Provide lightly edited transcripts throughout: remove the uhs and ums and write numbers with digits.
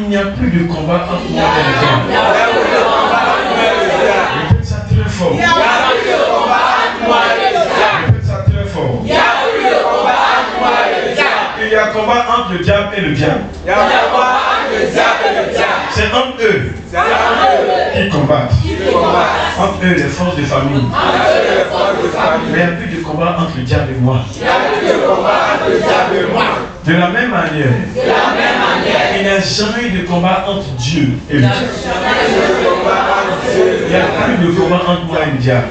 n'y a plus de combat entre moi et le diable. Répète ça très fort. Répète ça très fort. Il y a combat entre le diable et le diable. C'est entre eux qui combattent. Entre eux, les forces de famille. Mais il n'y a plus de combat entre le diable et moi. De la même manière, il n'y a jamais eu de combat entre Dieu et le diable. Il n'y a plus de combat entre moi et le diable.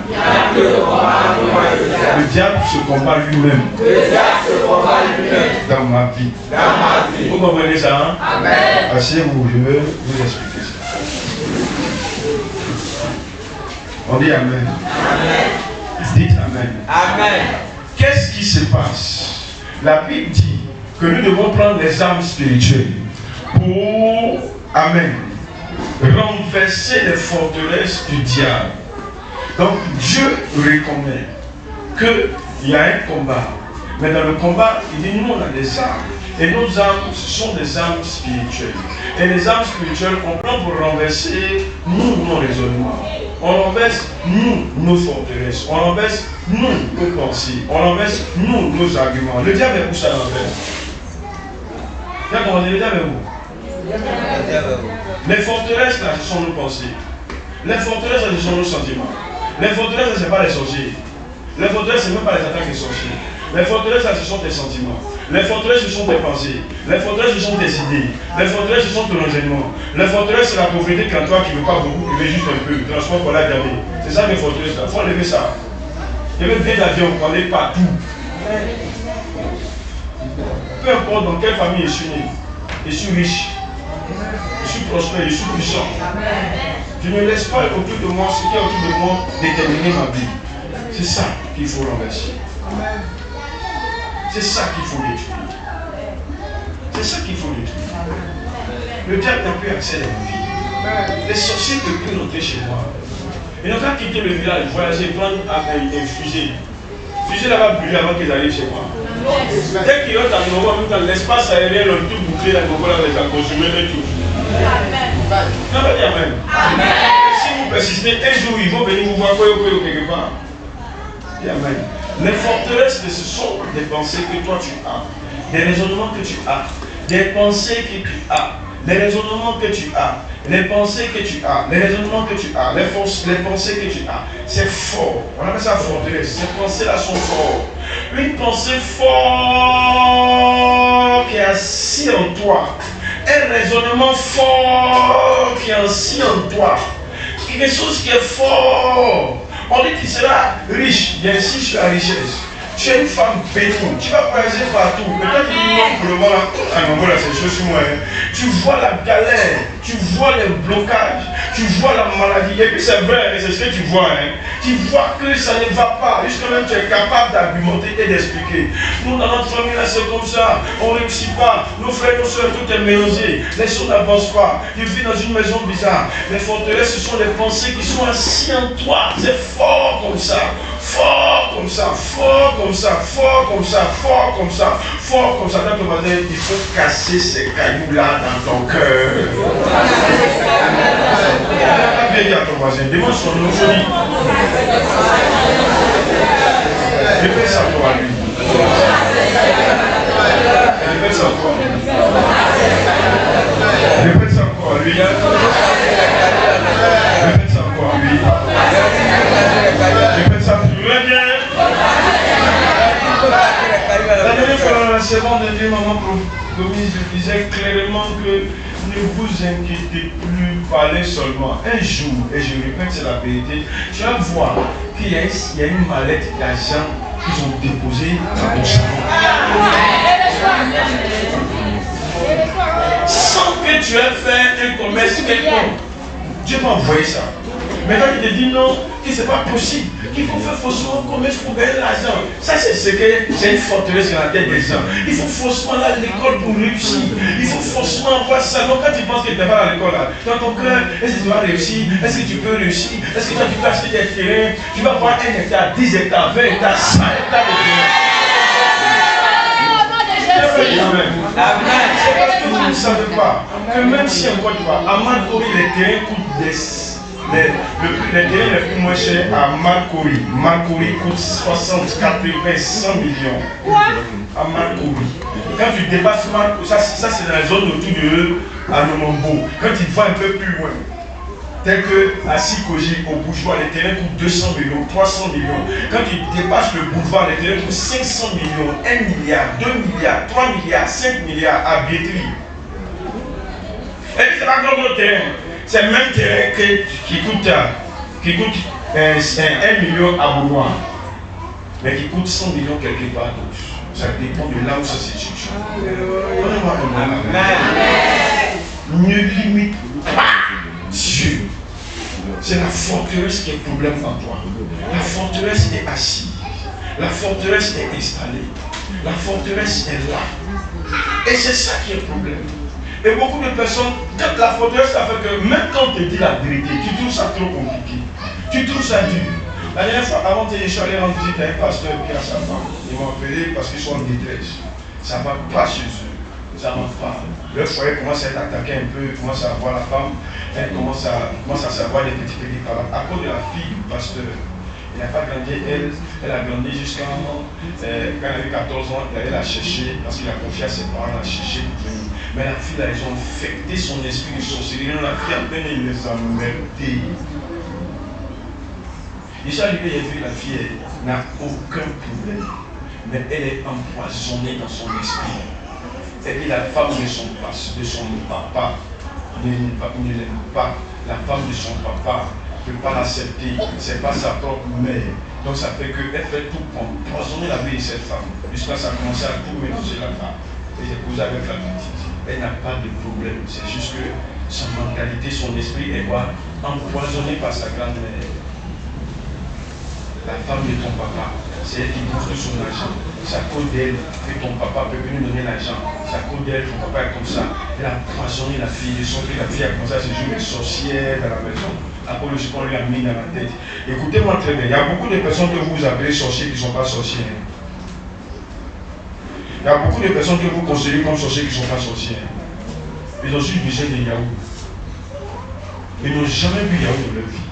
Le diable se combat lui-même dans ma vie. Vous comprenez ça, hein? Asseyez-vous, je vais vous expliquer ça. On dit Amen. Dites Amen. Amen. Qu'est-ce qui se passe? La Bible dit que nous devons prendre les armes spirituelles pour, Amen, renverser les forteresses du diable. Donc Dieu reconnaît qu'il y a un combat. Mais dans le combat, il dit nous on a des armes. Et nos armes, ce sont des armes spirituelles. Et les armes spirituelles, on prend pour renverser nous, nos raisonnements. On renverse nous, nos forteresses. On renverse nous, nos pensées. On renverse nous, nos arguments. Le diable est où ça l'envers? Le diable est où? Les forteresses là, ce sont nos pensées. Les forteresses là, ce sont nos sentiments. Les forteresses là, ce n'est pas les sorciers. Les forteresses, ce n'est même pas les attaques des sorciers. Les forteresses là, ce sont tes sentiments. Les forteresses, ce sont tes pensées. Les forteresses, ce sont tes idées. Les forteresses, ce sont ton enseignement. Les forteresses, c'est la pauvreté quand toi qui ne veux pas beaucoup, tu veux juste un peu. Transport pour la gaver. C'est ça les forteresses là. Il faut enlever ça. Il y avait bien d'avion, on parlait partout. Peu importe dans quelle famille je suis né. Je suis riche. Je suis prospère, je suis puissant. Je ne laisse pas autour de moi ce qui est autour de moi déterminer ma vie. C'est ça qu'il faut renverser. C'est ça qu'il faut détruire. C'est ça qu'il faut détruire. Le diable n'a plus accès à la vie. Les sorciers ne peuvent plus rentrer chez moi. Ils n'ont qu'à quitter le village, voyager, prendre une fusée. Fusée là-bas brûler avant qu'ils arrivent chez moi. Dès qu'ils rentrent à Novo, dans l'espace aérien, le tout bouclé, la Novo là, va consommer le tout. Non, mais Amen. Si vous persistez, un jour ils vont venir vous voir quelque part. Amen. Les forteresses, ce sont des pensées que toi tu as, des raisonnements que tu as, des pensées que tu as, les raisonnements que tu as, les pensées que tu as, les raisonnements que tu as, les pensées que tu as. C'est fort. On appelle ça forteresse. Ces pensées-là sont fortes. Une pensée forte qui est assise en toi. Un raisonnement fort qui est assis en toi. Quelque chose qui est fort. On dit que tu seras riche, bien sûr sur la richesse. Tu es une femme bénie, tu vas voyager partout. Peut-être que pour le moment, c'est chose sur moi. Tu vois la galère, tu vois les blocages, tu vois la maladie. Et puis c'est vrai, c'est ce que tu vois. Tu vois que ça ne va pas. Jusqu'à même tu es capable d'argumenter et d'expliquer. Nous, dans notre famille, là, c'est comme ça. On ne réussit pas. Nos frères, nos soeurs, tout est mélangé. Les choses n'avancent pas. Tu vis dans une maison bizarre. Les forteresses, ce sont des pensées qui sont assises en toi. C'est fort comme ça. Fort comme ça, fort comme ça, fort comme ça, fort comme ça, fort comme ça. Il faut casser ces cailloux-là dans ton cœur. Viens à ton voisin, demande son nom, je dis. Répète ça pour lui. Répète ça pour lui. Répète ça pour lui. Répète ça pour lui. Répète ça plus bien. La dernière fois, dans la servante de Dieu, maman promise, je disais clairement que ne vous inquiétez plus, parlez seulement. Un jour, et je répète, c'est la vérité, tu vas voir qu'il y a une mallette d'argent qu'ils ont déposée dans ton salon. Sans que tu aies fait un commerce quelconque, Dieu m'a envoyé ça. Maintenant, il te dit non, que ce n'est pas possible, qu'il faut faire faussement commerce pour gagner l'argent. Ça, c'est ce que c'est une forteresse dans la tête des gens. Il faut faussement aller à l'école pour réussir. Il faut faussement avoir ça. Donc, quand tu penses que tu n'es pas à l'école, dans ton cœur, est-ce que tu vas réussir? Est-ce que tu peux réussir? Est-ce que toi, tu peux acheter des terrains? Tu vas avoir 1 hectare, 10 hectares, 20 hectares, 100 hectares de terrain. Amen. C'est parce que vous ne savez pas que même si en Côte d'Ivoire, à Marcory, les terrains coûtent les terrains les plus moins chers à Marcory. Marcory coûte 60, 80, 100 millions. À Marcory. Quand tu dépasses Marcory, ça c'est dans la zone autour de Anomombo. Quand tu vas un peu plus loin, tel que à Sikoji, au bourgeois, les terrains coûtent 200 millions, 300 millions. Quand tu dépasses le boulevard, les terrains coûtent 500 millions, 1 milliard, 2 milliards, 3 milliards, 5 milliards à Biétri. Et puis c'est pas comme le terrain. C'est le même terrain qui coûte 1 million à Boulogne, mais qui coûte 100 millions quelque part d'autre. Ça dépend de là où ça se situe. Donnez-moi un amen. Ne limite pas Dieu. C'est la forteresse qui est le problème en toi. La forteresse est assise. La forteresse est installée. La forteresse est là. Et c'est ça qui est le problème. Et beaucoup de personnes, quand la forteresse, ça fait que même quand on te dit la vérité, tu trouves ça trop compliqué. Tu trouves ça dur. La dernière fois, avant de je suis allé rendre visite à un pasteur et à sa femme. Ils m'ont appelé parce qu'ils sont en détresse. Ça ne va pas chez eux. Ça ne va pas. Leur foyer commence à être attaqué un peu, ils commencent à voir la femme, elle commence à savoir des petits paroles. À cause de la fille du pasteur. Elle n'a pas grandi, elle a grandi jusqu'à quand elle avait 14 ans, elle l'a cherché parce qu'il a confié à ses parents, elle l'a cherché pour venir. Mais la fille, là, ils ont infecté son esprit de sorcellerie. La fille, à peine, il les a merdés. Je suis arrivé, j'ai vu la fille, elle n'a aucun problème. Mais elle est empoisonnée dans son esprit. Et puis la femme de son papa ne l'aime pas. La femme de son papa ne peut pas l'accepter. Ce n'est pas sa propre mère. Donc ça fait qu'elle fait tout pour empoisonner la vie de cette femme. Jusqu'à ça a commencé à tout mélanger la femme. Et j'ai posé avec la petite. Elle n'a pas de problème. C'est juste que sa mentalité, son esprit est empoisonné par sa grand-mère. La femme de ton papa, c'est elle qui bouffe son argent. C'est à cause d'elle que ton papa peut venir donner l'argent. C'est à cause d'elle que ton papa est comme ça. Elle a empoisonné la fille, de sorte que la fille a commencé à se jouer sorcière dans la maison. À cause de ce qu'on lui a mis dans la tête. Écoutez-moi très bien, il y a beaucoup de personnes que vous appelez sorciers qui ne sont pas sorciers. Il y a beaucoup de personnes que vous considérez comme sorciers qui ne sont pas sorciers. Ils ont juste besoin de Yahoo. Ils n'ont jamais vu Yahoo de leur vie.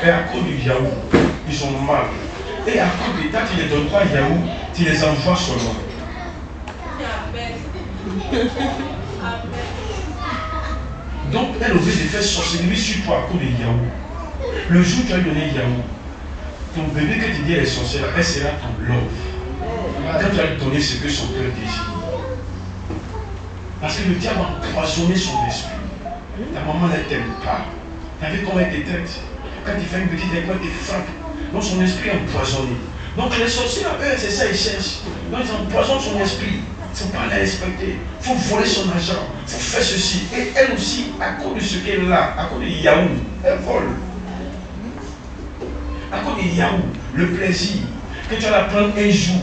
Et à cause du Yahoo, ils sont mal. Et à cause de ça, tu ne les donnes pas Yahoo, tu les envoies seulement. Donc, elle aurait de faire sorcellerie sur toi à cause de Yahoo. Le jour où tu as donné Yahoo, ton bébé que tu dis elle est sorcière, elle sera ton love. Quand tu vas lui donner ce que son cœur désire. Parce que le diable a empoisonné son esprit. Ta maman ne t'aime pas. Tu as vu comment elle te traite. Quand tu fais une petite école, tu frappes. Donc son esprit est empoisonné. Donc les sorciers, eux, c'est ça, ils cherchent. Donc ils empoisonnent son esprit. Il ne faut pas la respecter. Il faut voler son argent. Il faut faire ceci. Et elle aussi, à cause de ce qu'elle a, à cause de Yahoo, elle vole. À cause de Yahoo, le plaisir, que tu vas la prendre un jour,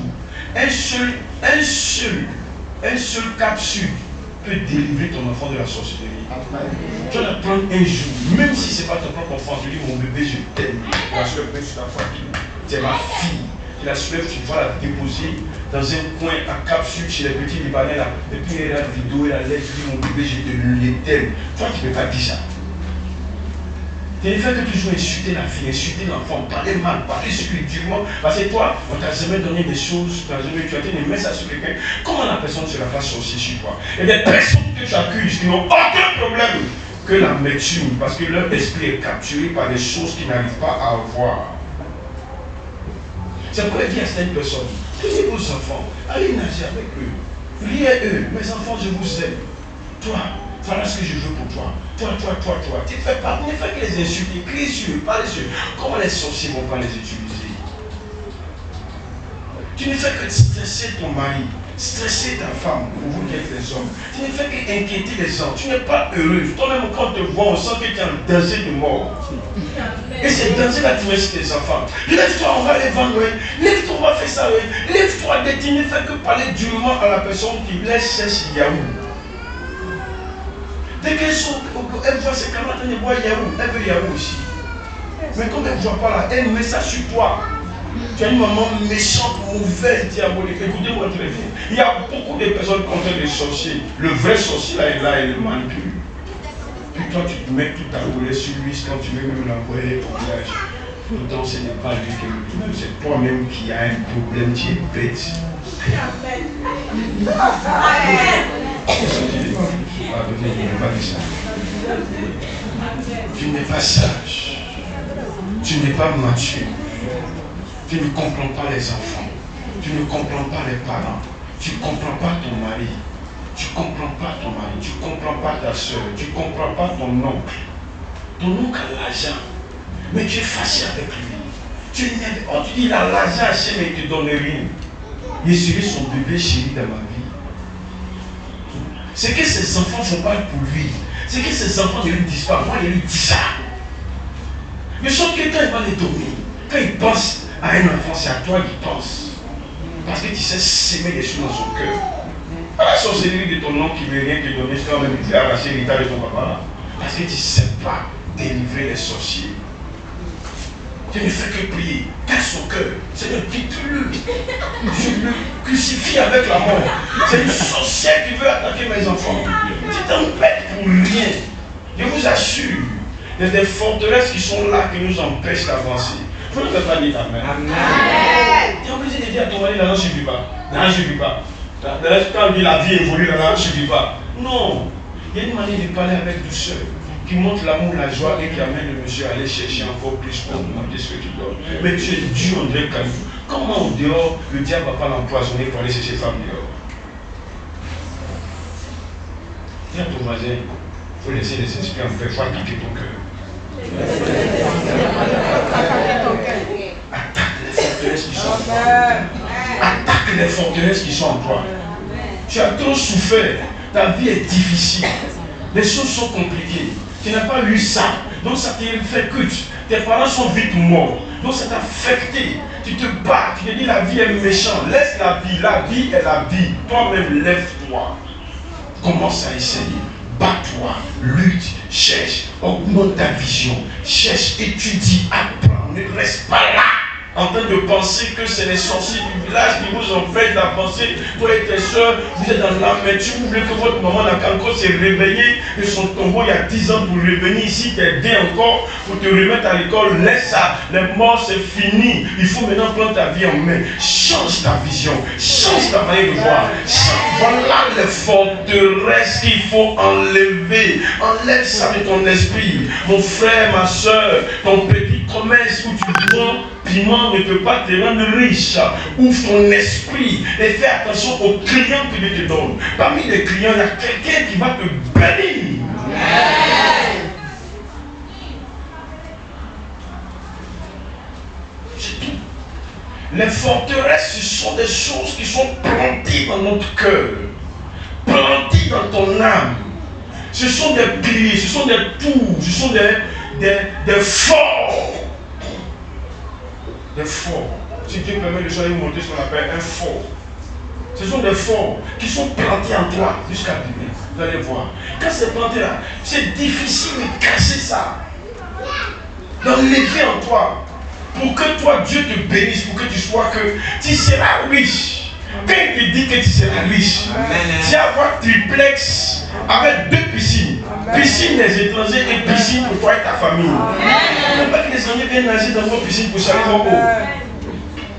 un seul capsule peut délivrer ton enfant de la sorcellerie. Tu vas la prendre un jour, même si ce n'est pas ton propre enfant, tu dis mon bébé, je t'aime. Tu la soulèves sur ta poitrine. C'est ma fille. Tu la soulèves, tu vas la déposer dans un coin à capsule chez les petits Libanais là. Et puis elle a la vidéo, elle a l'air, tu dis mon bébé, je t'aime. Toi, tu ne peux pas dire ça. Tu ne fais que toujours insulter la fille, insulter l'enfant, parler mal, parler spirituellement. Parce que toi, on t'a jamais donné des choses, tu as été de mettre ça sur quelqu'un. Comment la personne sera pas sorcière sur toi? Et des personnes que tu accuses qui n'ont aucun problème que l'amertume, parce que leur esprit est capturé par des choses qu'ils n'arrivent pas à avoir. C'est pour dire à certaines personnes, priez vos enfants, allez nager avec eux, priez eux, mes enfants, je vous aime. Toi, voilà ce que je veux pour toi. Toi. Tu ne fais pas, ne fais que les insulter, crie sur eux, parle sur eux. Comment les sorciers ne vont pas les utiliser? Tu ne fais que stresser ton mari, stresser ta femme, pour vous qui êtes les hommes. Tu ne fais qu'inquiéter les gens. Tu n'es pas heureux. Toi-même, quand on te voit, on sent que tu es en danger de mort. Et c'est danger-là que tu mets sur tes enfants. Lève-toi, on va les vendre. Lève-toi, on va faire ça. Lève-toi, tu ne fais que parler durement à la personne qui laisse chercher Yahoo. Dès qu'elle voit ses camarades, elle voit Yahoo, elle veut Yahoo aussi. Mais comme elle ne voit pas là, elle met ça sur toi. Tu as une maman méchante, mauvaise, diabolique. Écoutez-moi très bien. Il y a beaucoup de personnes contre les sorciers. Le vrai sorcier là est là, il manipule. Puis toi, tu te mets tout à rouler sur lui quand tu veux me l'envoyer au village. Pourtant, ce n'est pas lui qui est le problème, c'est toi-même qui as un problème, tu es bête. Tu n'es pas sage. Tu n'es pas mature. Tu ne comprends pas les enfants. Tu ne comprends pas les parents. Tu ne comprends pas ton mari. Tu ne comprends pas ton mari. Tu ne comprends pas ta soeur. Tu ne comprends pas ton oncle. Ton oncle a l'argent. Mais tu es fâché avec lui. Tu énervé. Oh, tu dis, il a l'argent acheté, mais il ne te donne rien. Il serait son bébé chéri dans ma vie. C'est que ses enfants font pas pour lui. C'est que ses enfants ne lui disent pas. Moi, il lui dit ça. Mais sauf que quand il va les donner, quand il pense à un enfant, c'est à toi qu'il pense. Parce que tu sais s'aimer des choses dans son cœur. Pas la sorcellerie de ton oncle qui ne veut rien te donner, c'est quand même tu as arraché l'héritage de ton papa là. Parce que tu ne sais pas délivrer les sorciers. Tu ne fais que prier. Casse son cœur. Seigneur, quitte-le. Je le crucifie avec la mort. C'est une sorcière qui veut attaquer mes enfants. Tu t'embêtes pour rien. Je vous assure. Il y a des forteresses qui sont là qui nous empêchent d'avancer. Vous ne pouvez pas dire Amen. Tu es obligé de dire à ton mari, là, non, je ne vis pas. Là, je ne vis pas. Quand on dit la vie évolue, là, je ne vis pas. Non. Il y a une manière de parler avec douceur, qui montre l'amour, la joie et qui amène le monsieur à aller chercher encore plus pour augmenter ce que tu donnes. Mais tu es dur, on dirait caillou. Comment au dehors, le diable ne va pas l'empoisonner pour aller chercher femme dehors? Dis à ton voisin, il faut laisser les esprits en paix, il faut attaquer ton cœur. Attaque les forteresses qui sont en toi. Attaque les forteresses qui sont en toi. Tu as trop souffert. Ta vie est difficile. Les choses sont compliquées. Tu n'as pas lu ça. Donc ça te fait que tes parents sont vite morts. Donc ça t'a affecté. Tu te bats. Tu te dis la vie est méchante. Laisse la vie. La vie est la vie. Toi-même, lève-toi. Commence à essayer. Bats-toi. Lutte. Cherche. Augmente ta vision. Cherche. Étudie. Apprends. Ne reste pas là en train de penser que c'est les sorciers du village qui vous empêchent d'avancer. Toi et tes soeurs, vous êtes dans l'amertume. Vous voulez que votre maman n'a qu'encore s'est réveillée de son tombeau il y a 10 ans pour revenir ici, t'aider encore, pour te remettre à l'école. Laisse ça. Les morts, c'est fini. Il faut maintenant prendre ta vie en main. Change ta vision. Change ta manière de voir. Voilà les forteresses qu'il faut enlever. Enlève ça de ton esprit. Mon frère, ma soeur, ton petit commerce où tu prends piment ne peut pas te rendre riche. Ouvre ton esprit et fais attention aux clients que Dieu te donne. Parmi les clients, il y a quelqu'un qui va te bénir. C'est tout. Les forteresses, ce sont des choses qui sont plantées dans notre cœur, plantées dans ton âme. Ce sont des piliers, ce sont des tours, ce sont des forts. Des forts. Si Dieu permet de changer monter ce qu'on appelle un fort. Ce sont des forts qui sont plantés en toi jusqu'à demain. Vous allez voir. Quand c'est planté là, c'est difficile de casser ça. D'enlever en toi. Pour que toi, Dieu te bénisse, pour que tu sois que tu seras riche. Quand il te dit que tu seras riche, tu vas avoir triplex avec 2 piscines. Piscine des étrangers et piscine pour toi et ta famille. Ne pas que les étrangers viennent nager dans vos piscines pour changer vos eau.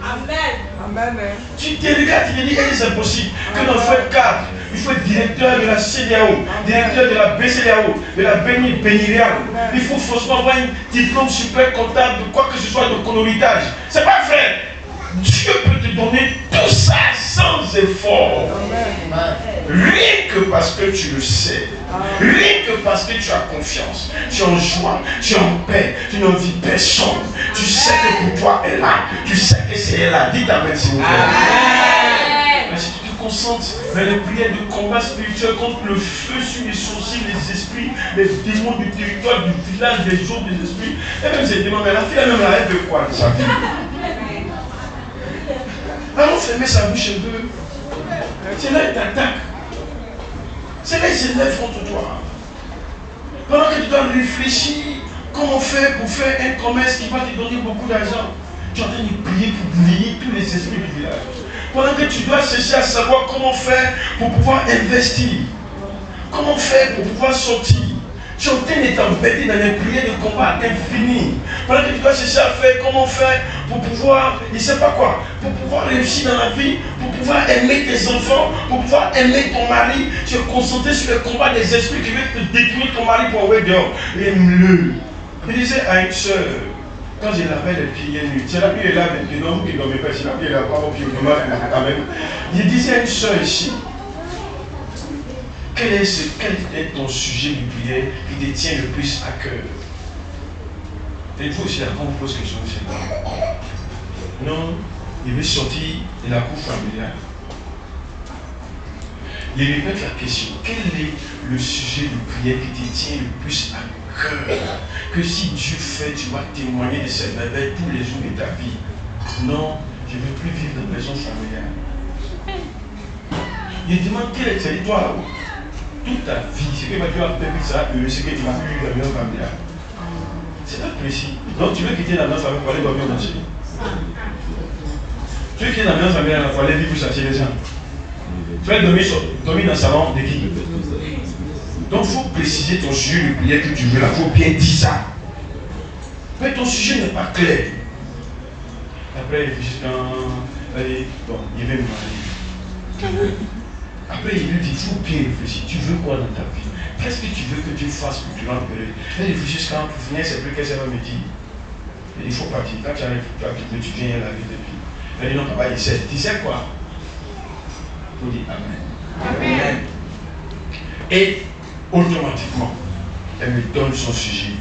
Amen. Tu te regardes, tu te dis, c'est possible que dans le 4, il faut être directeur de la CDAO, directeur de la BCDAO, de la Bénirial. Il faut forcément avoir un diplôme super comptable, quoi que ce soit de coloritage. C'est pas vrai. Dieu peut te donner tout ça sans effort. Rien que parce que tu le sais. Rien que parce que tu as confiance. Tu es en joie, tu es en paix, tu n'envies personne. Tu sais que pour toi elle est là. Tu sais que c'est elle là. Dites Amen s'il vous plaît. Mais si tu te concentres dans les prières de combat spirituel contre le feu sur les sourcils, les esprits, les démons du territoire, du village, des jours des esprits, et même ces démons, mais la fille elle même arrête de quoi de sa vie? Allons fermer sa bouche un peu. C'est là qu'il t'attaque. C'est là qu'il s'élève contre toi. Pendant que tu dois réfléchir comment faire pour faire un commerce qui va te donner beaucoup d'argent. Tu es en train de prier pour lier tous les esprits du village. Pendant que tu dois chercher à savoir comment faire pour pouvoir investir. Comment faire pour pouvoir sortir. Tu es en train de t'embêter dans les prières de combat infini. Pendant que tu dois chercher à faire comment faire pour pouvoir, je ne sais pas quoi, pour pouvoir réussir dans la vie, pour pouvoir aimer tes enfants, pour pouvoir aimer ton mari, tu es concentré sur le combat des esprits qui veulent te détruire ton mari pour envoyer dehors. Aime-le. Je disais à une soeur, quand je lavais les pieds nus, c'est la pluie est là maintenant, vous qui ne dormez pas, c'est la pluie est là, pas vos pieds, quand même. Je disais à une soeur ici, quel est ton sujet de prière qui te tient le plus à cœur? Et il faut aussi quand on vous pose question, c'est non, il veut sortir de la cour familiale. Il répète la question, quel est le sujet de prière qui te tient le plus à cœur? Que si Dieu fait, tu vas témoigner de cette merveille tous les jours de ta vie. Non, je ne veux plus vivre dans la maison familiale. Il demande quelle est cette toi là-haut? Toute ta vie, ce que tu vas faire, ça, c'est que tu vas plus vivre dans la maison familiale. C'est pas précis. Donc tu veux quitter la maison familiale pour aller dormir au marché. Tu veux quitter la maison familiale pour aller vivre pour chercher les gens. Tu vas dormir dans le salon de qui? Donc il faut préciser ton sujet de prière que tu veux là. Il faut bien dire ça. Mais ton sujet n'est pas clair. Après, il réfléchit quand. Allez, bon, il va me marier. Après, il lui dit, il faut bien réfléchir. Tu veux quoi dans ta vie? Qu'est-ce que tu veux que Dieu fasse pour te rendre heureux? Elle réfléchit quand pour finir, c'est plus qu'est-ce qu'elle va me dire. Elle dit, il faut partir. Quand tu arrives, tu viens la vie depuis. Elle dit, non, papa, il sait. Tu sais quoi? Il faut dire Amen. Amen. Et automatiquement, elle me donne son sujet.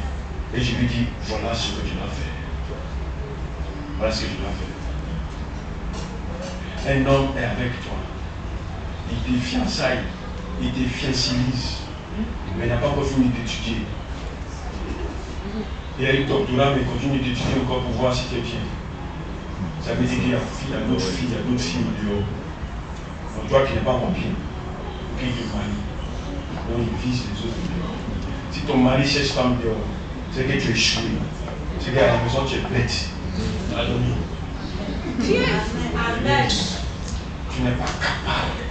Et je lui dis, voilà ce que tu dois faire. Voilà ce que tu dois faire. Un homme est avec toi. Il te fiançaille, il te fiancilise, mais il n'a pas encore fini d'étudier. Il a eu doctorat, mais il continue d'étudier encore pour voir si tu es bien. Ça veut dire qu'il y a d'autres filles, il y a d'autres filles au dehors. Donc toi qui n'es pas encore bien, qu'il te marie. Donc il vise les autres dehors. Si ton mari cherche femme dehors, c'est que tu es échoué. C'est qu'à la maison tu es bête. Amen. Tu n'es pas capable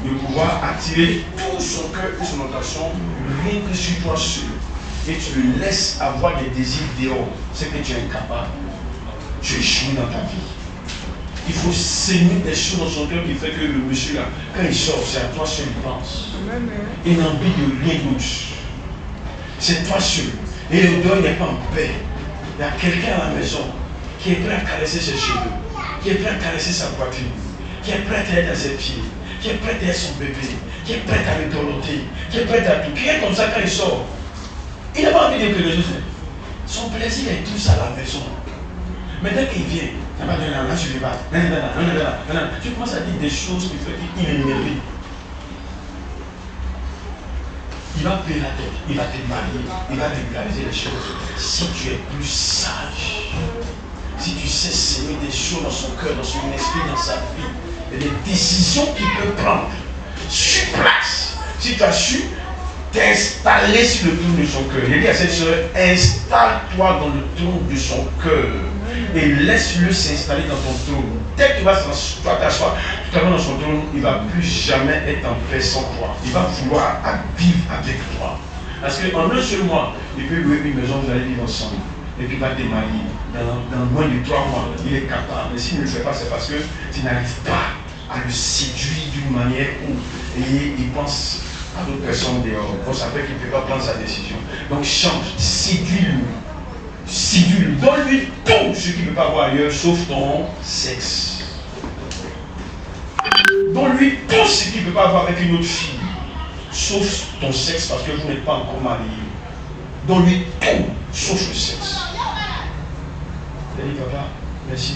de pouvoir attirer tout son cœur et son attention rien que sur toi seul. Et tu le laisses avoir des désirs dehors. C'est que tu es incapable. Tu échoues dans ta vie. Il faut saigner des choses dans son cœur qui fait que le monsieur là, quand il sort, c'est à toi seul qu'il pense. Il n'a envie de rien d'autre. C'est toi seul. Et le deuil n'est pas en paix. Il y a quelqu'un à la maison qui est prêt à caresser ses cheveux, qui est prêt à caresser sa poitrine, qui est prêt à être à ses pieds, qui est prêt à être son bébé, qui est prêt à le doloter, qui est prêt à tout, qui est comme ça quand il sort. Il n'a pas envie de quelque chose. Son plaisir est tout ça à la maison. Mais dès qu'il vient, tu commences à dire des choses qui font qu'il est énervé. Il va payer la tête, il va te marier, il va régulariser les choses. Si tu es plus sage, si tu sais saigner des choses dans son cœur, dans son esprit, dans sa vie, et des décisions qu'il peut prendre sur place. Si tu as su t'installer sur le trône de son cœur, il dit à cette soeur, installe-toi dans le trône de son cœur et laisse-le s'installer dans ton trône. Dès que tu vas t'asseoir tout dans son trône, il ne va plus jamais être en paix sans toi. Il va vouloir vivre avec toi. Parce qu'en un seul mois, il peut louer une maison, vous allez vivre ensemble. Et puis il va te marier. Dans moins de 3 mois, il est capable. Mais s'il ne le fait pas, c'est parce que tu n'arrives pas à le séduire d'une manière où il pense à d'autres personnes dehors. Donc ça fait qu'il ne peut pas prendre sa décision. Donc change, séduis-le. Séduis-le. Donne-lui tout ce qu'il ne peut pas avoir ailleurs, sauf ton sexe. Donne-lui tout ce qu'il ne peut pas avoir avec une autre fille, sauf ton sexe, parce que vous n'êtes pas encore marié. Donne-lui tout, sauf le sexe. Il dit, papa, merci.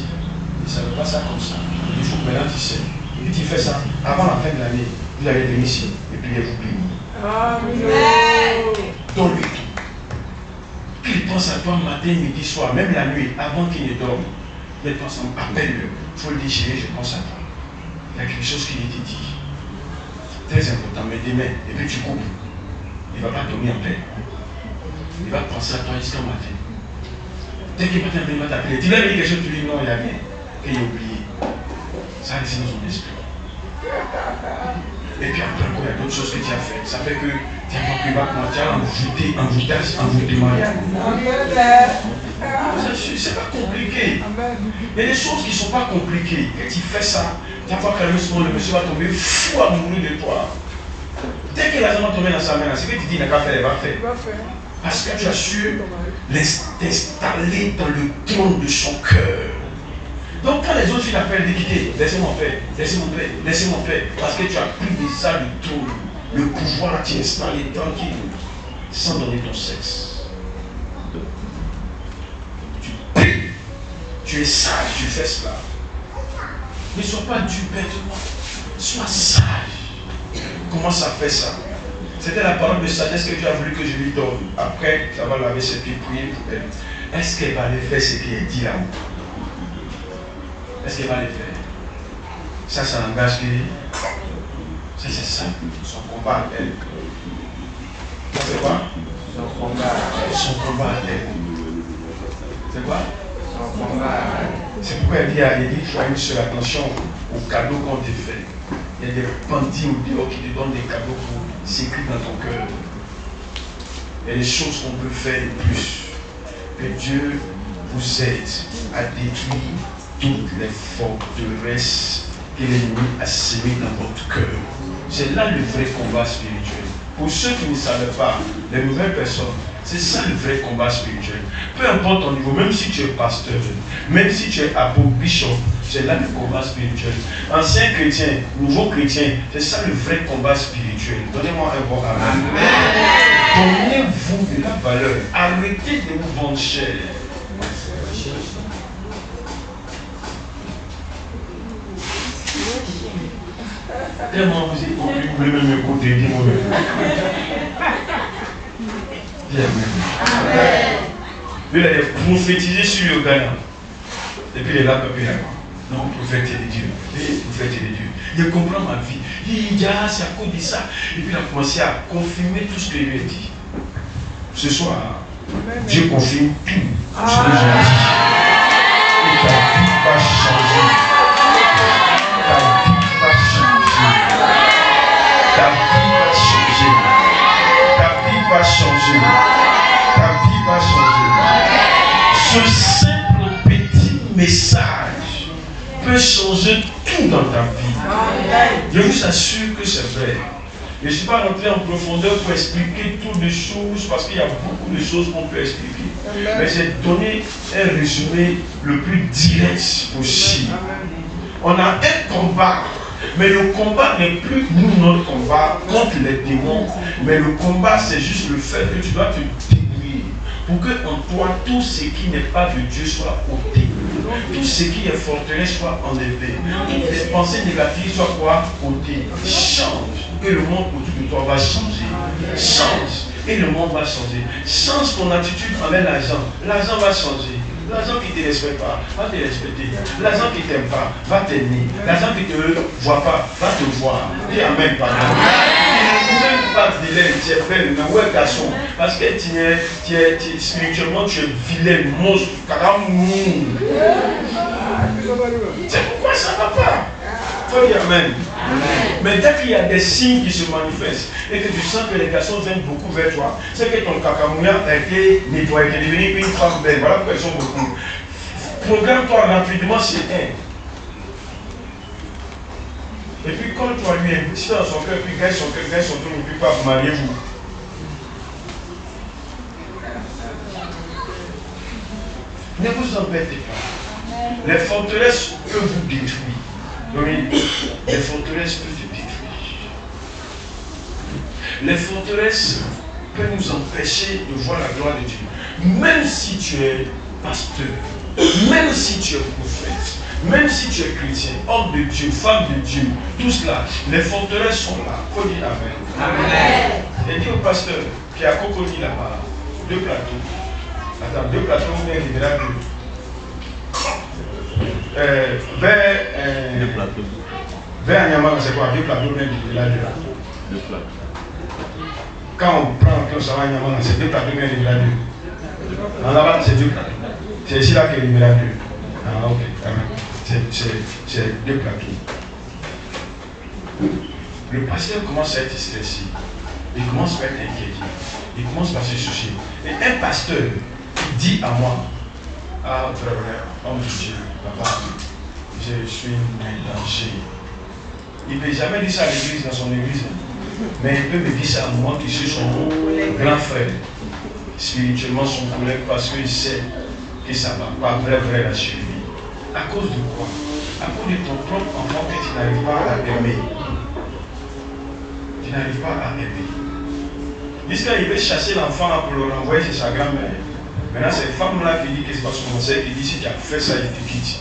Il ne savait pas ça comme ça. Il faut que maintenant tu sais. Il dit, tu fais ça. Avant la fin de l'année, vous allez venir ici. Et puis il vous bénir. Amen. Donne-lui tout. Qu'il pense à toi matin, midi, soir, même la nuit, avant qu'il ne dorme. Il pense, appelle-le. Il faut le dire, chérie, je pense à toi. Il y a quelque chose qui était dit. Très important, mais demain, et puis tu coupes. Il ne va pas dormir en paix. Il va penser à toi jusqu'au matin. Dès qu'il va t'appeler, tu vas lui dire quelque chose, tu lui dis non, il n'y a rien. Et il a oublié. Ça a laissé dans son esprit. Et puis après, il y a d'autres choses que tu as faites. Ça fait que tu as compris comment tu as envoûté Marianne. C'est pas compliqué. Il y a des choses qui ne sont pas compliquées. Quand tu fais ça, tu vas voir que le monsieur va tomber fou amoureux de toi. Dès que l'argent va tomber dans sa main, c'est que tu dis il n'a qu'à faire, il va faire. Parce que tu as su t'installer dans le trône de son cœur. Donc quand les autres filles l'appellent de quitter, laissez-moi faire, laissez-moi faire, laissez-moi faire. Parce que tu as pris de ça le trône, le pouvoir, tu installes tranquille, sans donner ton sexe. Tu pries, tu es sage, tu fais cela. Ne sois pas du bêtement, sois sage. Comment ça fait ça? C'était la parole de sagesse que tu as voulu que je lui donne. Après, ça va laver ses pieds, prier pour elle. Est-ce qu'elle va le faire ce qu'elle dit là? Est-ce qu'elle va le faire? Ça n'engage que. Ça, c'est ça. Son combat à elle. C'est quoi? Son combat à elle. C'est quoi? Son combat à elle. C'est pourquoi elle dit à Élie, sois une seule attention aux cadeaux qu'on te fait. Il y a des bandits au dehors qui te donnent des cadeaux pour s'écrire dans ton cœur. Il y a des choses qu'on peut faire de plus. Que Dieu vous aide à détruire toutes les forteresses que l'ennemi a sémées dans votre cœur. C'est là le vrai combat spirituel. Pour ceux qui ne savent pas, les nouvelles personnes, c'est ça le vrai combat spirituel. Peu importe ton niveau, même si tu es pasteur, même si tu es apôtre, bishop, c'est là le combat spirituel. Ancien chrétien, nouveau chrétien, c'est ça le vrai combat spirituel. Donnez-moi un bon amen. Donnez-vous de la valeur. Arrêtez de vous vendre cher. Tellement vous voulez même écouter, dis-moi. Lui, il a prophétisé sur le Ghana. Et puis il est là, puis il est là. Non, prophète de Dieu. Prophète de Dieu. Il comprend ma vie. Il dit, ah, c'est à cause de ça. Et puis il a commencé à confirmer tout ce que lui a dit. Ce soir, Dieu confirme tout ce que j'ai dit. Et ta vie va changer. Ta vie va changer. Ta vie va changer. Ta vie va changer. Ta vie va changer. Ce simple petit message peut changer tout dans ta vie. Je vous assure que c'est vrai. Je ne suis pas rentré en profondeur pour expliquer toutes les choses parce qu'il y a beaucoup de choses qu'on peut expliquer. Mais j'ai donné un résumé le plus direct possible. On a un combat, mais le combat n'est plus nous notre combat contre les démons. Mais le combat, c'est juste le fait que tu dois te débrouiller pour que en toi, tout ce qui n'est pas de Dieu soit ôté. Tout ce qui est forteresse soit enlevé. Toutes les pensées négatives soient quoi? Ôtées. Change. Et le monde autour de toi va changer. Change. Et le monde va changer. Change ton attitude envers l'argent. L'argent va changer. L'argent qui ne te respecte pas va te respecter. L'argent qui ne t'aime pas va t'aimer. L'argent qui ne te voit pas va te voir. Dis amen, pardon. Même pas vilain, tu es belle, mais ouais, garçon. Parce que spirituellement, tu es vilain, monstre, caramou. C'est pourquoi ça ne va pas. Il faut dire amen. Mais dès qu'il y a des signes qui se manifestent et que tu sens que les garçons viennent beaucoup vers toi, c'est que ton cacamouya a été nettoyé, tu es devenu une femme belle. Voilà pourquoi ils sont beaucoup. Programme-toi rapidement sur un. Et puis quand tu as lui investi dans son cœur, puis gagne son cœur, et puis pas, mariez-vous. Ne vous embêtez pas. Les forteresses peuvent vous détruire. Oui, les forteresses peuvent te détruire. Les forteresses peuvent nous empêcher de voir la gloire de Dieu. Même si tu es pasteur, même si tu es prophète, même si tu es chrétien, homme de Dieu, femme de Dieu, tout cela, les forteresses sont là. Il faut dire amen. Amen. Et dis au pasteur qui a coconi là-bas, 2 plateaux. Attends, 2 plateaux, vous venez de là. 2 plateaux. Vers Nyamara, c'est quoi? 2 plateaux, même de là. 2 plateaux. Quand on prend, quand ça va à Nyamara, c'est 2 plateaux, même de là. En là-bas, c'est 2 plateaux. C'est ici là que le miracle. Ah, ok, amen. C'est 2 plateaux. Le pasteur commence à être stressé. Il commence à être inquiété. Il commence à se soucier. Et un pasteur dit à moi, ah, frère, homme de Dieu, papa, je suis mélangé. Il ne peut jamais dire ça à l'église, dans son église. Mais il peut me dire ça à moi qui suis son grand frère. Spirituellement son collègue, parce qu'il sait que ça ne va pas vrai la suivi. À cause de quoi? À cause de ton propre enfant que tu n'arrives pas à aimer. Tu n'arrives pas à aimer. Jusqu'à il veut chasser l'enfant pour le renvoyer chez sa grand-mère. Maintenant, cette femme-là qui dit que c'est pas son conseil, qui dit si tu as fait ça, il te quitte.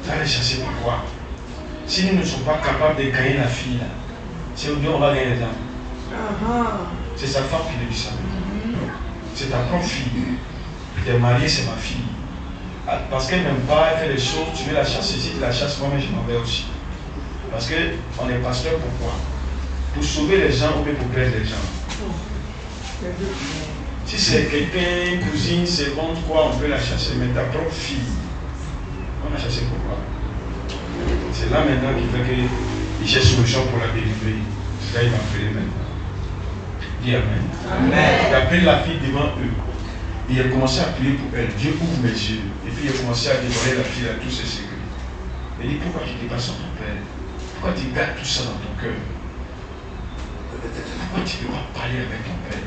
Tu vas les chasser pourquoi? Si nous ne sommes pas capables de gagner la fille, là, c'est où on va gagner les âmes. C'est sa femme qui le dit ça. C'est ta propre fille. Tu es marié, c'est ma fille. Parce qu'elle n'aime pas, elle fait des choses, tu veux la chasser, si tu la chasses, moi-même je m'en vais aussi. Parce qu'on est pasteur pourquoi? Pour sauver les gens ou bien pour perdre les gens. Si c'est quelqu'un, cousine, seconde, quoi, on peut la chasser, mais ta propre fille, on l'a chassée pourquoi? C'est là maintenant qu'il fait qu'il cherche solution pour la délivrer. C'est là qu'il va appeler maintenant. Dis Amen. Amen. Il appelle la fille devant eux. Et il a commencé à prier pour elle. Dieu ouvre mes yeux. Et puis il a commencé à dévoiler la fille à tous ses secrets. Il dit pourquoi tu ne pas sur ton père? Pourquoi tu gardes tout ça dans ton cœur? Pourquoi tu ne peux pas parler avec ton père?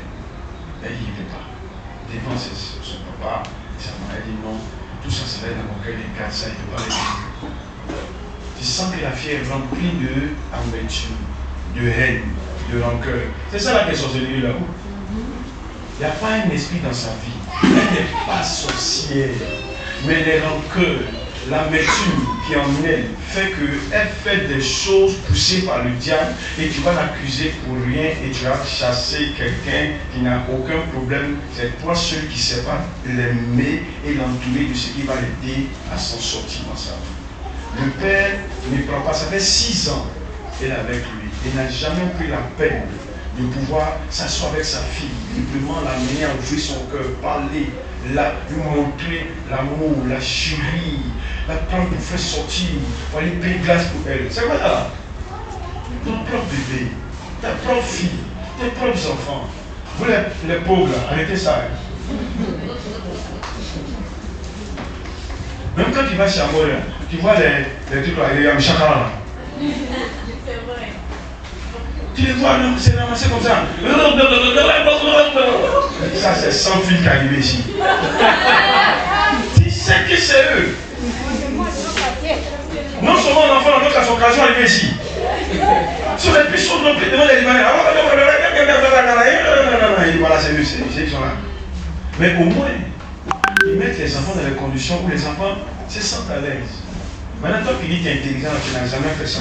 Elle dit il ne peut pas. Devant son papa, sa mère, elle dit non. Tout ça se fait dans mon cœur, il garde ça, il ne peut pas les dire. Tu sens que la fille est remplie d'amertume, de haine, de rancœur. C'est ça la sorcellerie là-haut. Il n'y a pas un esprit dans sa vie. Elle n'est pas sorcière. Mais les rancœurs, l'amertume qui est en elle fait qu'elle fait des choses poussées par le diable et tu vas l'accuser pour rien et tu vas chasser quelqu'un qui n'a aucun problème. C'est toi seul qui ne sais pas l'aimer et l'entourer de ce qui va l'aider à s'en sortir dans sa vie. Le père ne prend pas, ça fait 6 ans qu'elle est avec lui. Il n'a jamais pris la peine de pouvoir s'asseoir avec sa fille, librement l'amener à ouvrir son cœur, parler, lui montrer l'amour, la chérie, la prendre pour faire sortir, pour aller payer glace pour elle. C'est quoi ça? Ton propre bébé, ta propre fille, tes propres enfants. Vous les pauvres là, arrêtez ça. Même quand tu vas chez Amor, tu vois les trucs là, il y a un chakra là. Tu les vois, c'est ramassé comme ça. Ça, c'est 100 filles qui arrivent ici. Tu sais que c'est eux. Non seulement l'enfant, donc à son occasion arrivé ici. Sur les puissants de devant les Libanais. Voilà, c'est eux, ils sont là. Mais au moins, ils mettent les enfants dans les conditions où les enfants se sentent à l'aise. Maintenant, toi qui dis que tu es intelligent, tu n'as jamais fait ça.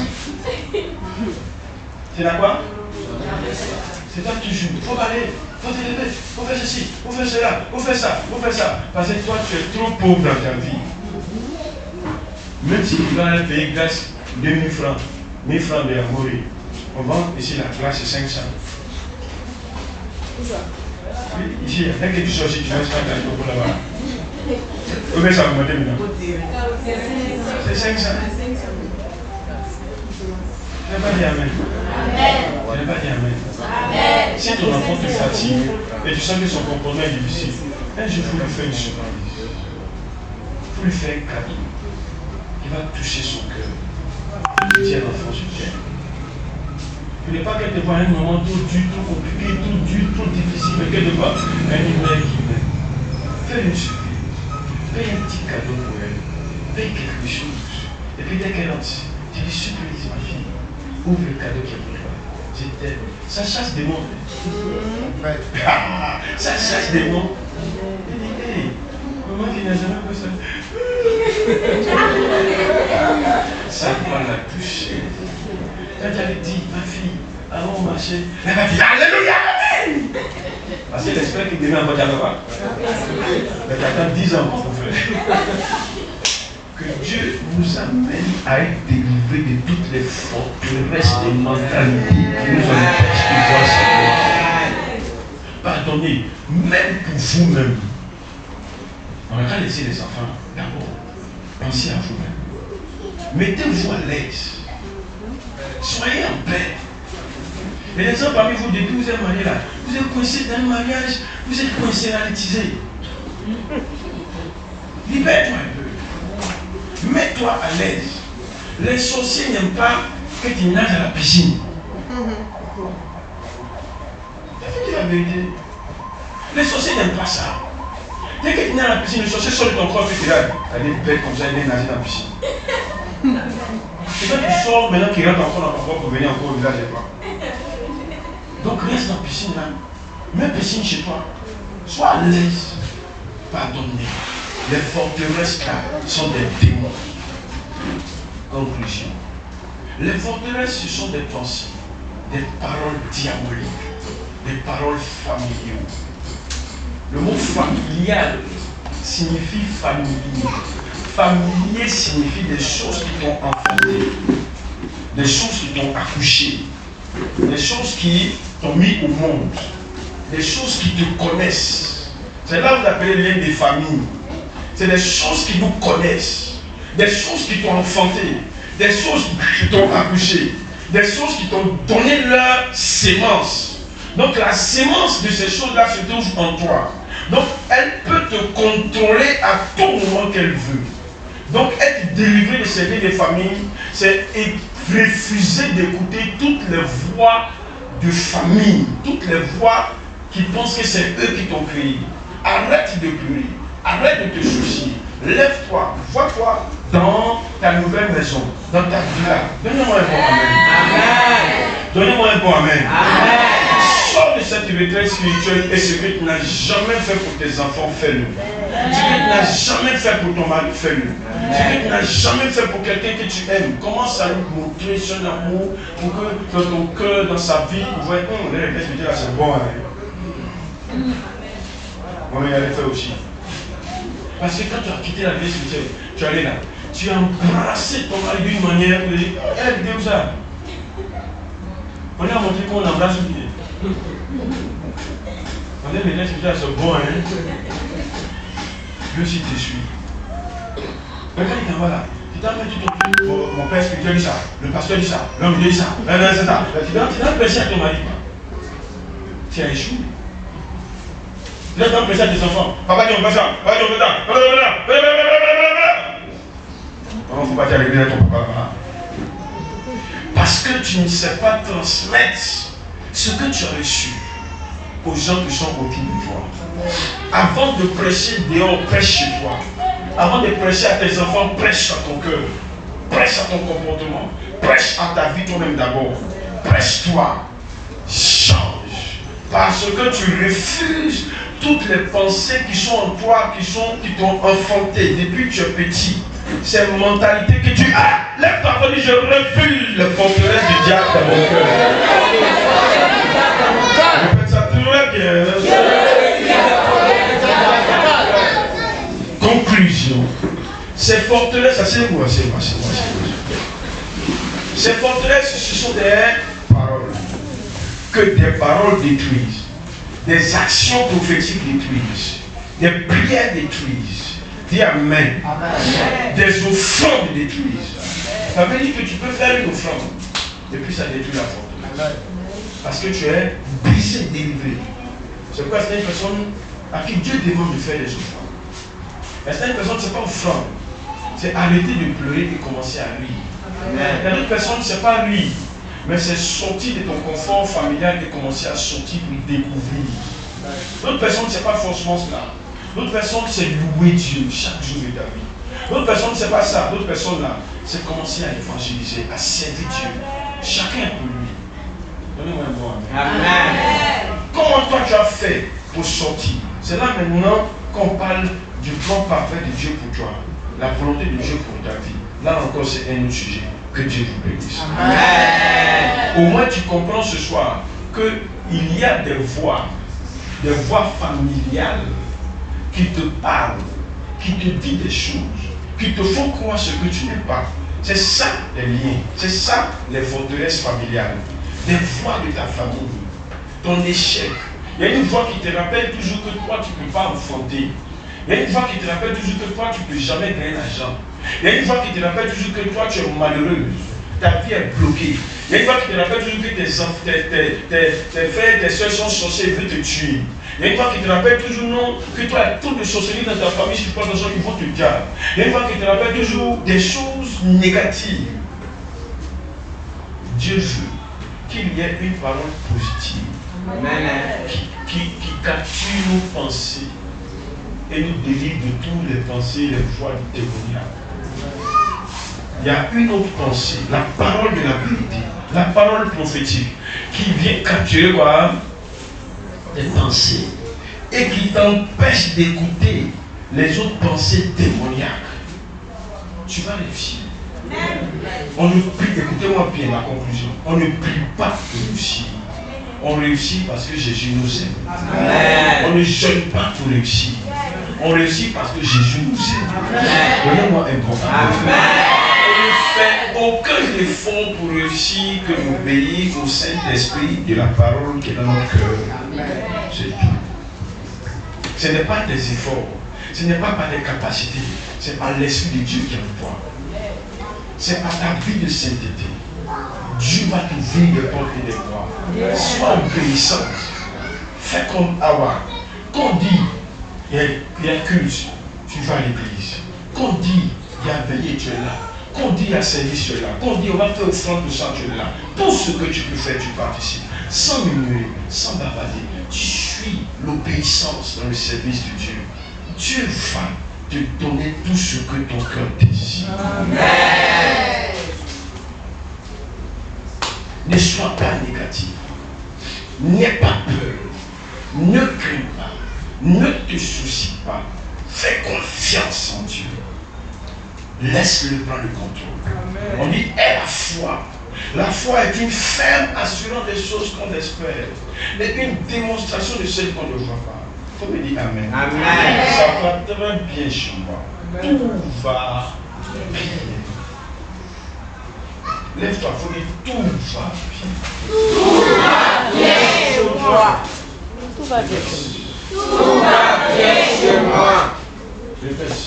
C'est là quoi? C'est toi toujours. Il faut parler, il faut t'élever, il faut faire ceci, il faut faire cela, il faut faire ça, il faut faire ça. Parce que toi, tu es trop pauvre dans ta vie. Même si tu dois payer grâce 2000 francs, 1000 francs de mourir, on vend ici la classe c'est 500. Oui, ici, dès que tu sors ici, tu vas faire un peu là-bas. Combien ça va monter maintenant? C'est 500. Je n'ai pas dit Amen. Je n'ai pas dit Amen. Si ton enfant te fatigue et tu sens que son comportement est difficile, un jour, il faut lui faire une surprise. Il faut lui faire un cadeau. Il va toucher son cœur. Il dit à l'enfant, je t'aime. Il n'est pas qu'elle te voit un moment trop dur, trop compliqué, trop dur, trop difficile, mais qu'elle te voit un humain qui m'aime. Fais une surprise. Paye un petit cadeau pour elle. Paye quelque chose. Et puis dès qu'elle entre, tu dis surprise, ma fille. Ouvre le cadeau qui est pour toi. Je t'aime. Ça chasse des mots. Ça chasse des mots. Il dit, hey, maman qui n'a jamais fait ça. Ça va la toucher. Quand elle dit, ma fille, allons marcher, elle va dire, Alléluia, Amen. Parce qu'elle espère qu'il devient un bon dialogue. Mais t'attends 10 ans pour faire. Que Dieu nous amène à être délivrés de toutes les forteresses de mentalité qui nous empêchent de voir sa gloire. Pardonnez, même pour vous-même. On va pas laisser les enfants. D'abord, pensez à vous-même. Mettez-vous à l'aise. Soyez en paix. Et les gens parmi vous, depuis que vous êtes mariés là, vous êtes coincés dans le mariage, vous êtes coincés réalisés. Libère-toi un peu. Mets-toi à l'aise. Les sorciers n'aiment pas que tu nages à la piscine. C'est la vérité. Les sorciers n'aiment pas ça. Dès que tu nages à la piscine, le sorcier sort de ton corps et tu là. Elle est bête comme ça, elle est nagée dans la piscine. Et quand tu sors maintenant qu'il rentre encore dans ton corps pour venir encore au village et toi. Donc reste dans la piscine là. Mets piscine chez toi. Sois à l'aise. Pardonnez. Les forteresses là sont des démons. Conclusion. Les forteresses, ce sont des pensées, des paroles diaboliques, des paroles familiales. Le mot familial signifie familier. Familier signifie des choses qui t'ont enfanté, des choses qui t'ont accouché, des choses qui t'ont mis au monde, des choses qui te connaissent. C'est là que vous appelez les liens des familles. C'est des choses qui nous connaissent, des choses qui t'ont enfanté, des choses qui t'ont accouché, des choses qui t'ont donné leur sémence. Donc la sémence de ces choses-là se trouve en toi. Donc elle peut te contrôler à tout moment qu'elle veut. Donc être délivré de ces liens des familles, c'est refuser d'écouter toutes les voix de famille, toutes les voix qui pensent que c'est eux qui t'ont créé. Arrête de pleurer, arrête de te soucier, lève-toi, vois-toi dans ta nouvelle maison, dans ta gloire. Donnez-moi un bon amen. Donnez-moi un bon amen. Sors de cette retraite spirituelle et ce que tu n'as jamais fait pour tes enfants, fais-le. Ce que tu n'as jamais fait pour ton mari, fais-le. Ce que tu n'as jamais fait pour quelqu'un que tu aimes, commence à lui montrer son amour pour que dans ton cœur, dans sa vie, vous voyez, les retraites spirituelles, c'est bon. Moi, mais il allait faire aussi. Parce que quand tu as quitté la vie spirituelle, tu es allé là. Tu as embrassé ton mari d'une manière où tu dis, hé, vidéo ça. On a montré qu'on embrasse une idée. On est les spirituels, c'est bon, hein. Je aussi te suis. Mais quand il t'en va là, tu t'en mets, tu te dis, mon père spirituel dit ça, le pasteur dit ça, l'homme dit ça, c'est ça. Tu dois prêcher à ton mari. Tu as échoué. Tu dois prêcher à tes enfants. Papa dit on fait ça, papa dit on fait ça. Il ne faut pas t'arriver à ton papa. Parce que tu ne sais pas transmettre ce que tu as reçu aux gens qui sont autour de toi. Avant de prêcher dehors, prêche chez toi. Avant de prêcher à tes enfants, prêche à ton cœur. Prêche à ton comportement. Prêche à ta vie toi-même d'abord. Prêche-toi. Change. Parce que tu refuses toutes les pensées qui sont en toi, qui t'ont enfanté depuis que tu es petit. Ces mentalités que tu as. Lève-toi et dis, je refuse les forteresses du diable dans mon cœur. Répète ça très bien. Conclusion. Ces forteresses, asseyez-vous. Ces forteresses, ce sont des paroles. Que des paroles détruisent. Des actions prophétiques détruisent. Des prières détruisent. Dis Amen. Des offrandes détruisent. Ça veut dire que tu peux faire une offrande et puis ça détruit la forteresse. Parce que tu es brisé, délivré. C'est pourquoi c'est une personne à qui Dieu demande de faire des offrandes. Mais c'est une personne, ce n'est pas offrande. C'est arrêter de pleurer et commencer à rire. Il y a d'autres personnes, ce n'est pas rire. Mais c'est sortir de ton confort familial et commencer à sortir pour découvrir. D'autres personnes, ce n'est pas forcément cela. D'autres personnes, c'est louer Dieu chaque jour de ta vie. D'autres personnes, c'est pas ça. D'autres personnes, là, c'est commencer à évangéliser, à servir Dieu. Chacun pour lui. Donnez-moi un bon amen. Comment toi tu as fait pour sortir? C'est là maintenant qu'on parle du plan parfait de Dieu pour toi. La volonté de Dieu pour ta vie. Là encore, c'est un autre sujet. Que Dieu vous bénisse. Au moins, tu comprends ce soir qu'il y a des voix familiales qui te parlent, qui te disent des choses, qui te font croire ce que tu n'es pas. C'est ça les liens, c'est ça les forteresses familiales, des voix de ta famille, ton échec. Il y a une voix qui te rappelle toujours que toi tu ne peux pas enfanter. Il y a une voix qui te rappelle toujours que toi, tu ne peux jamais gagner l'argent. Il y a une voix qui te rappelle toujours que toi, tu es malheureux. Ta vie est bloquée. Il y a une voix qui te rappelle toujours que tes frères, tes soeurs sont sorciers et veulent te tuer. Il y a une voix qui te rappelle toujours non, que toi, il y a trop de sorcellerie dans ta famille, si tu prends attention, ils vont te garder. Il y a une voix qui te rappelle toujours des choses négatives. Dieu veut qu'il y ait une parole positive qui capture nos pensées et nous délivre de toutes les pensées et les voies du démoniaque. Il y a une autre pensée, la parole de la vérité, la parole prophétique, qui vient capturer quoi? Des pensées et qui t'empêche d'écouter les autres pensées démoniaques. Tu vas réussir. On ne prie, écoutez-moi bien la conclusion. On ne prie pas pour réussir. On réussit parce que Jésus nous aime. On ne jeûne pas pour réussir. On réussit parce que Jésus nous aime. Donnez-moi un bon amen. On ne fait aucun effort pour réussir que d'obéir au Saint-Esprit de la parole qui est dans notre cœur. C'est tout. Ce n'est pas des efforts. Ce n'est pas par des capacités. C'est par l'Esprit de Dieu qui est en toi. C'est par ta vie de sainteté. Dieu va t'ouvrir des portes et des voies. Sois obéissant. Fais comme Awa. Qu'on dit, il y a culte, tu vas à l'église. Qu'on dit, il y a veillé, tu es là. Qu'on dit, il y a service, tu es là. Qu'on dit, on va faire offrande de ça, tu es là. Tout ce que tu peux faire, tu participes. Sans murmurer, sans bavarder. Tu suis l'obéissance dans le service de Dieu. Dieu va te donner tout ce que ton cœur désire. Amen. Ne sois pas négatif. N'aie pas peur. Ne crains pas. Ne te soucie pas. Fais confiance en Dieu. Laisse-le prendre le contrôle. Amen. On dit aie la foi. La foi est une ferme assurance des choses qu'on espère. Et une démonstration de celles qu'on ne voit pas. Il faut me dire Amen. Amen. Ça va très bien chez moi. Amen. Tout va bien. Lève-toi, il faut dire tout va bien. Tout va bien chez moi. Tout va bien. Tout va bien chez moi. Répète.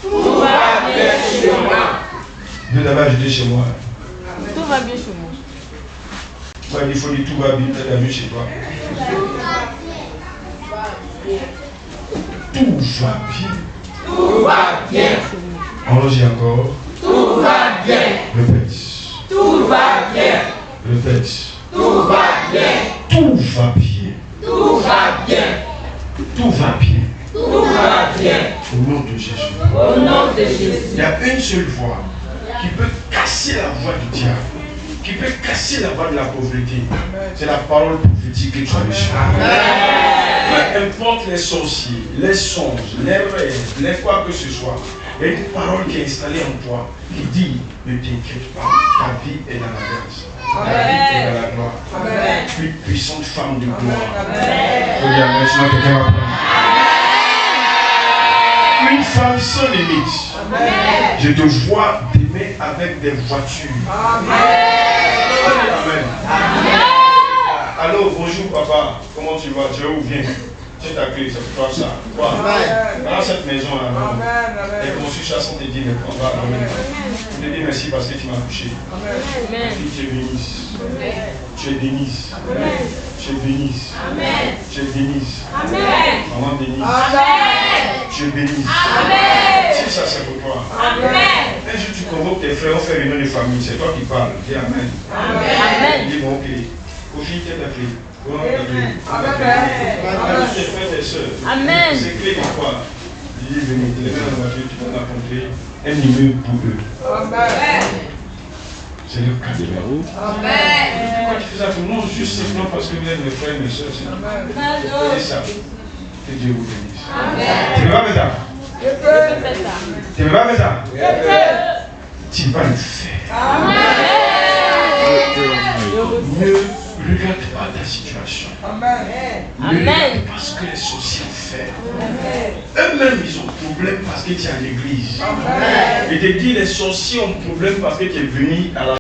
Tout va bien chez moi. Dieu d'abord, je dis chez moi. Tout va bien chez moi. Ouais, il faut dire tout va bien, tu as vu chez toi. Tout va bien. Tout va bien. Allons-y encore. Tout va bien. Répète. Tout va bien. Répète. Tout va bien. Tout va bien. Tout va bien. Tout va bien. Tout va bien. Au nom de Jésus. Au nom de Jésus. Il y a une seule voix qui peut casser la voix du diable, qui peut casser la voix de la pauvreté. C'est la parole prophétique que tu as reçue. Peu importe les sorciers, les songes, les rêves, les quoi que ce soit, il y a une parole qui est installée en toi qui dit ne t'inquiète pas, ta vie est dans la grâce. Ta vie est dans la gloire. Amen. Une puissante femme de gloire. Amen. Sinon, quelqu'un va prendre. Une femme sans limite. Amen. Je te vois t'aimer avec des voitures. Amen. Amen. Amen. Allô, bonjour papa. Comment tu vas? Tu es où? Viens. C'est ta clé, c'est pour toi ça. Quoi? Dans cette maison là. Et construit ça sans te dire, mais on va. Je te dis merci parce que tu m'as couché. Amen. Tu es bénisse. Tu es Denise. Tu es bénisse. Tu es Denise. Maman Denise. Tu es bénisse. Si ça c'est pour toi. Un jour tu convoques tes frères, on fait une réunion de famille, c'est toi qui parles. Dis Amen. Amen. Dis bon, ok. Au fil, ta clé. Amen. Tes frères, tes soeurs. Amen. C'est clé de quoi? Dis venez, les mets dans la voiture, tu vas rencontrer un numéro pour eux. C'est le cas de l'eau. Pourquoi tu fais ça pour nous? Juste simplement parce que vous êtes mes frères et mes soeurs. C'est ça. Que Dieu vous bénisse. Tu ne vas pas faire ça? Je peux faire ça. Tu ne vas pas faire ça? Tu vas le faire. Ne regarde pas ta situation. Ne regarde pas ce que les sorciers ont fait. Eux-mêmes, ils ont problème parce que tu es à l'église. Et te dit les sorciers ont problème parce que tu es venu à la